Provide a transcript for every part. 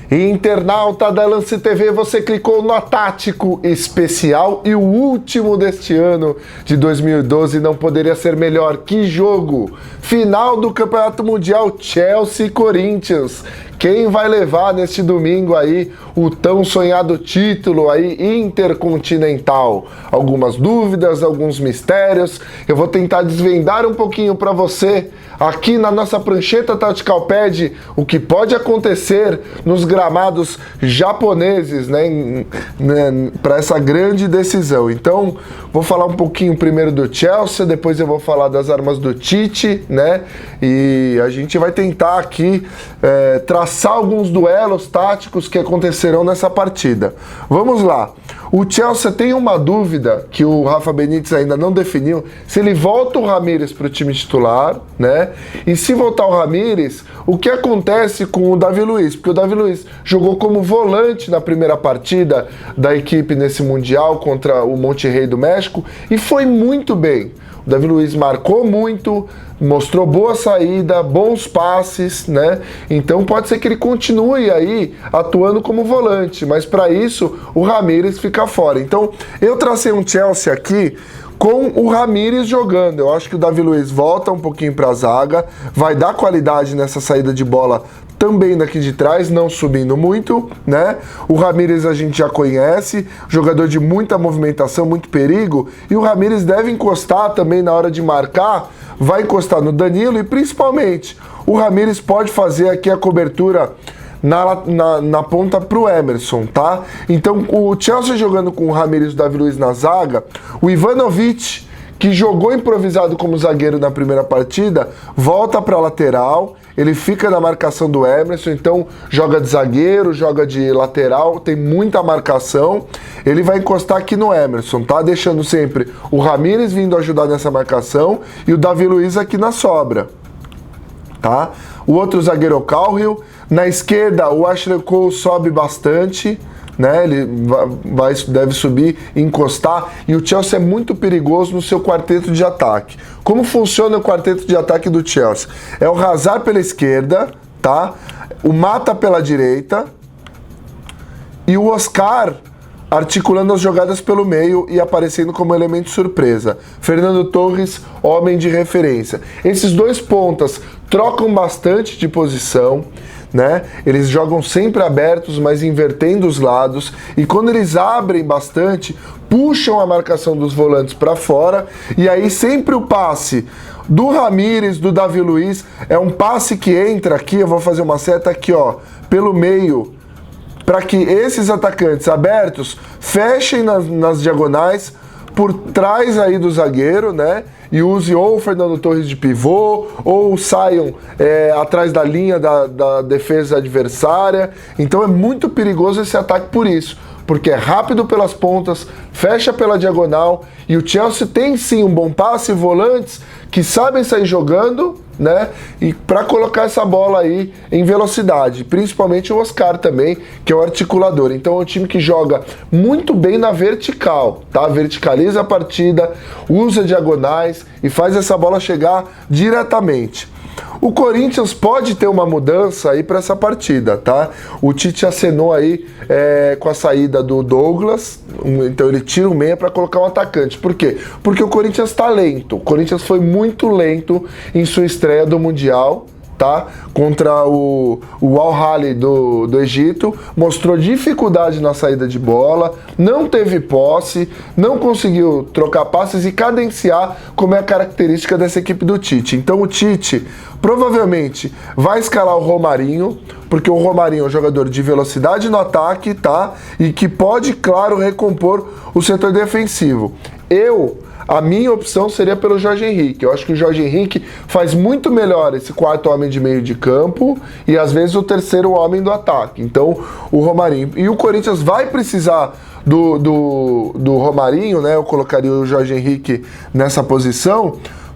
Internauta da Lance TV, você clicou no Tático Especial e o último deste ano de 2012 não poderia ser melhor. Que jogo! Final do Campeonato Mundial, Chelsea e Corinthians. Quem vai levar neste domingo aí o tão sonhado título aí intercontinental? Algumas dúvidas, alguns mistérios. Eu vou tentar desvendar um pouquinho para você aqui na nossa prancheta Tactical Pad o que pode acontecer nos gramados japoneses, né, para essa grande decisão. Então, vou falar um pouquinho primeiro do Chelsea, depois eu vou falar das armas do Tite, né? E a gente vai tentar aqui traçar alguns duelos táticos que acontecerão nessa partida. Vamos lá. O Chelsea tem uma dúvida que o Rafa Benítez ainda não definiu, se ele volta o Ramires para o time titular, né? E se voltar o Ramires, o que acontece com o Davi Luiz? Porque o Davi Luiz jogou como volante na primeira partida da equipe nesse Mundial contra o Monterrey do México e foi muito bem. O Davi Luiz marcou muito, mostrou boa saída, bons passes, né? Então pode ser que ele continue aí atuando como volante, mas para isso o Ramires fica fora. Então eu tracei um Chelsea aqui com o Ramires jogando. Eu acho que o Davi Luiz volta um pouquinho para a zaga, vai dar qualidade nessa saída de bola também daqui de trás, não subindo muito, né? O Ramires a gente já conhece, jogador de muita movimentação, muito perigo, e o Ramires deve encostar também na hora de marcar, vai encostar no Danilo e principalmente o Ramires pode fazer aqui a cobertura na ponta pro Emerson, tá? Então o Chelsea jogando com o Ramires e o Davi Luiz na zaga, o Ivanovic, que jogou improvisado como zagueiro na primeira partida, volta para lateral, ele fica na marcação do Emerson, então joga de zagueiro, joga de lateral, tem muita marcação, ele vai encostar aqui no Emerson, tá? Deixando sempre o Ramires vindo ajudar nessa marcação e o Davi Luiz aqui na sobra, tá? O outro zagueiro é o Cahill, na esquerda o Ashley Cole sobe bastante, né? Ele deve subir, encostar, e o Chelsea é muito perigoso no seu quarteto de ataque. Como funciona o quarteto de ataque do Chelsea? É o Hazard pela esquerda, tá? O Mata pela direita e o Oscar articulando as jogadas pelo meio e aparecendo como elemento surpresa. Fernando Torres, homem de referência. Esses dois pontas trocam bastante de posição, né? Eles jogam sempre abertos, mas invertendo os lados, e quando eles abrem bastante, puxam a marcação dos volantes para fora, e aí sempre o passe do Ramires, do Davi Luiz, é um passe que entra aqui, eu vou fazer uma seta aqui, ó, pelo meio, para que esses atacantes abertos fechem nas diagonais, por trás aí do zagueiro, né? E use ou o Fernando Torres de pivô, ou saiam atrás da linha da defesa adversária. Então é muito perigoso esse ataque por isso, porque é rápido pelas pontas, fecha pela diagonal, e o Chelsea tem sim um bom passe, volantes que sabem sair jogando, né? E para colocar essa bola aí em velocidade, principalmente o Oscar também, que é o articulador. Então é um time que joga muito bem na vertical, tá? Verticaliza a partida, usa diagonais e faz essa bola chegar diretamente. O Corinthians pode ter uma mudança aí para essa partida, tá? O Tite acenou aí com a saída do Douglas, então ele tira o meia para colocar um atacante. Por quê? Porque o Corinthians está lento. O Corinthians foi muito lento em sua estreia do Mundial, tá? Contra o Al-Ahly do Egito, mostrou dificuldade na saída de bola, não teve posse, não conseguiu trocar passes e cadenciar, como é a característica dessa equipe do Tite. Então o Tite provavelmente vai escalar o Romarinho, porque o Romarinho é um jogador de velocidade no ataque, tá? E que pode, claro, recompor o setor defensivo. A minha opção seria pelo Jorge Henrique. Eu acho que o Jorge Henrique faz muito melhor esse quarto homem de meio de campo e às vezes o terceiro homem do ataque. Então o Romarinho. E o Corinthians vai precisar do Romarinho, né? Eu colocaria o Jorge Henrique nessa posição,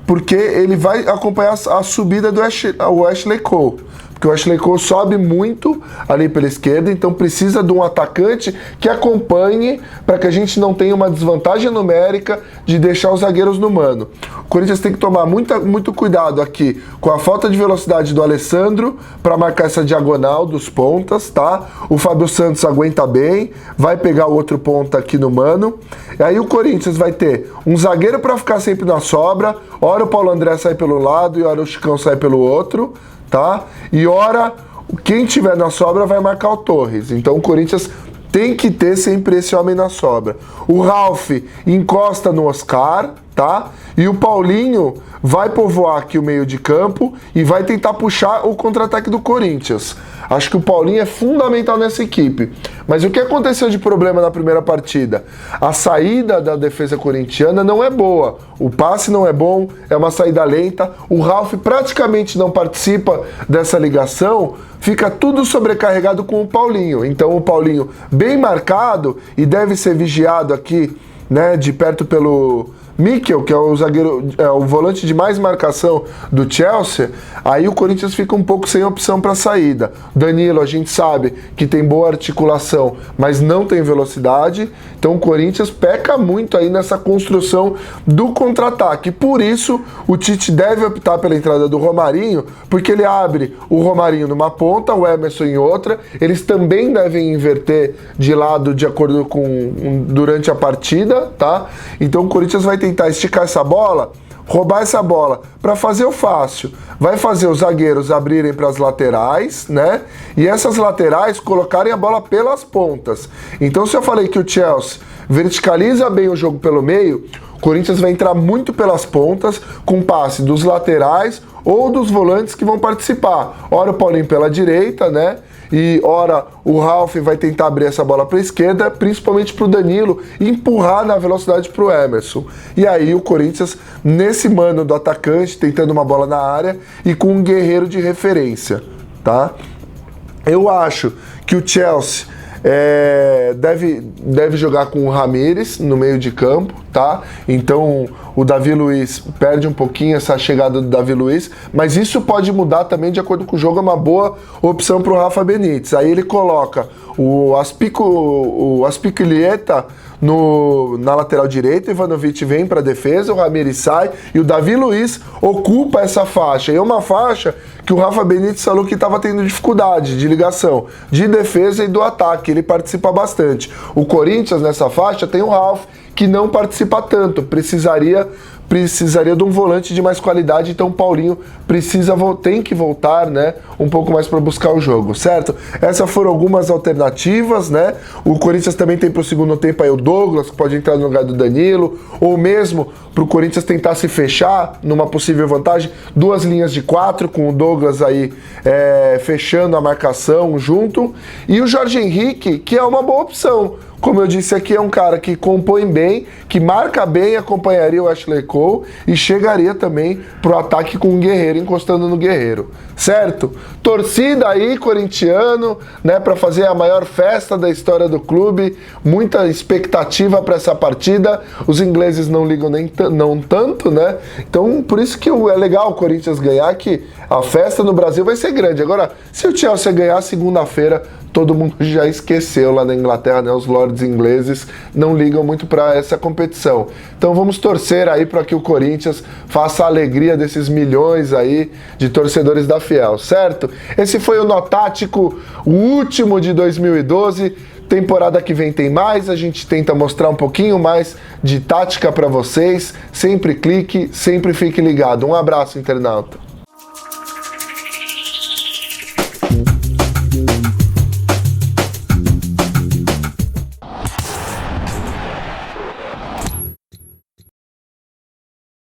porque ele vai acompanhar a subida do Ashley Cole. porque o Ashley Cole sobe muito ali pela esquerda, então precisa de um atacante que acompanhe para que a gente não tenha uma desvantagem numérica de deixar os zagueiros no mano. O Corinthians tem que tomar muito cuidado aqui com a falta de velocidade do Alessandro para marcar essa diagonal dos pontas, tá? O Fábio Santos aguenta bem, vai pegar o outro ponta aqui no mano. E aí o Corinthians vai ter um zagueiro para ficar sempre na sobra, ora o Paulo André sai pelo lado e ora o Chicão sai pelo outro, tá? E ora quem tiver na sobra vai marcar o Torres. Então o Corinthians tem que ter sempre esse homem na sobra. O Ralf encosta no Oscar, tá? E o Paulinho vai povoar aqui o meio de campo e vai tentar puxar o contra-ataque do Corinthians. Acho que o Paulinho é fundamental nessa equipe. Mas o que aconteceu de problema na primeira partida? A saída da defesa corintiana não é boa. O passe não é bom, é uma saída lenta. O Ralf praticamente não participa dessa ligação. Fica tudo sobrecarregado com o Paulinho. Então o Paulinho bem marcado e deve ser vigiado aqui, né, de perto pelo Mikel, que é o zagueiro, o volante de mais marcação do Chelsea. Aí o Corinthians fica um pouco sem opção para saída. Danilo, a gente sabe que tem boa articulação, mas não tem velocidade. Então o Corinthians peca muito aí nessa construção do contra-ataque. Por isso o Tite deve optar pela entrada do Romarinho, porque ele abre o Romarinho numa ponta, o Emerson em outra. Eles também devem inverter de lado de acordo com durante a partida, tá? Então o Corinthians vai tentar esticar essa bola, roubar essa bola para fazer o fácil. Vai fazer os zagueiros abrirem para as laterais, né? E essas laterais colocarem a bola pelas pontas. Então, se eu falei que o Chelsea verticaliza bem o jogo pelo meio, o Corinthians vai entrar muito pelas pontas, com passe dos laterais ou dos volantes que vão participar. Ora o Paulinho pela direita, né? E ora o Ralf vai tentar abrir essa bola para a esquerda, principalmente para o Danilo, e empurrar na velocidade para o Emerson. E aí o Corinthians, nesse mano do atacante, tentando uma bola na área e com um guerreiro de referência, tá? Eu acho que o Chelsea deve jogar com o Ramires no meio de campo, tá? Então o Davi Luiz perde um pouquinho essa chegada do Davi Luiz, mas isso pode mudar também de acordo com o jogo, é uma boa opção para o Rafa Benítez. Aí ele coloca o Aspilicueta na lateral direita, o Ivanovic vem para a defesa, o Ramires sai e o Davi Luiz ocupa essa faixa. E é uma faixa que o Rafa Benítez falou que estava tendo dificuldade de ligação de defesa e do ataque, ele participa bastante. O Corinthians nessa faixa tem o Ralf, que não participa tanto, precisaria de um volante de mais qualidade, então o Paulinho tem que voltar, né, um pouco mais para buscar o jogo, certo? Essas foram algumas alternativas, né? O Corinthians também tem para o segundo tempo aí o Douglas, que pode entrar no lugar do Danilo, ou mesmo para o Corinthians tentar se fechar numa possível vantagem, 2 linhas de 4, com o Douglas aí fechando a marcação junto, e o Jorge Henrique, que é uma boa opção. Como eu disse aqui, é um cara que compõe bem, que marca bem, acompanharia o Ashley Cole e chegaria também pro ataque com o Guerreiro, encostando no Guerreiro, certo? Torcida aí, corintiano, né, para fazer a maior festa da história do clube, muita expectativa para essa partida, os ingleses não ligam não tanto, né? Então, por isso que é legal o Corinthians ganhar, que a festa no Brasil vai ser grande. Agora, se o Chelsea ganhar segunda-feira, todo mundo já esqueceu lá na Inglaterra, né? Os lords ingleses não ligam muito para essa competição. Então vamos torcer aí para que o Corinthians faça a alegria desses milhões aí de torcedores da Fiel, certo? Esse foi o Nó Tático, o último de 2012. Temporada que vem tem mais, a gente tenta mostrar um pouquinho mais de tática para vocês. Sempre clique, sempre fique ligado. Um abraço, internauta.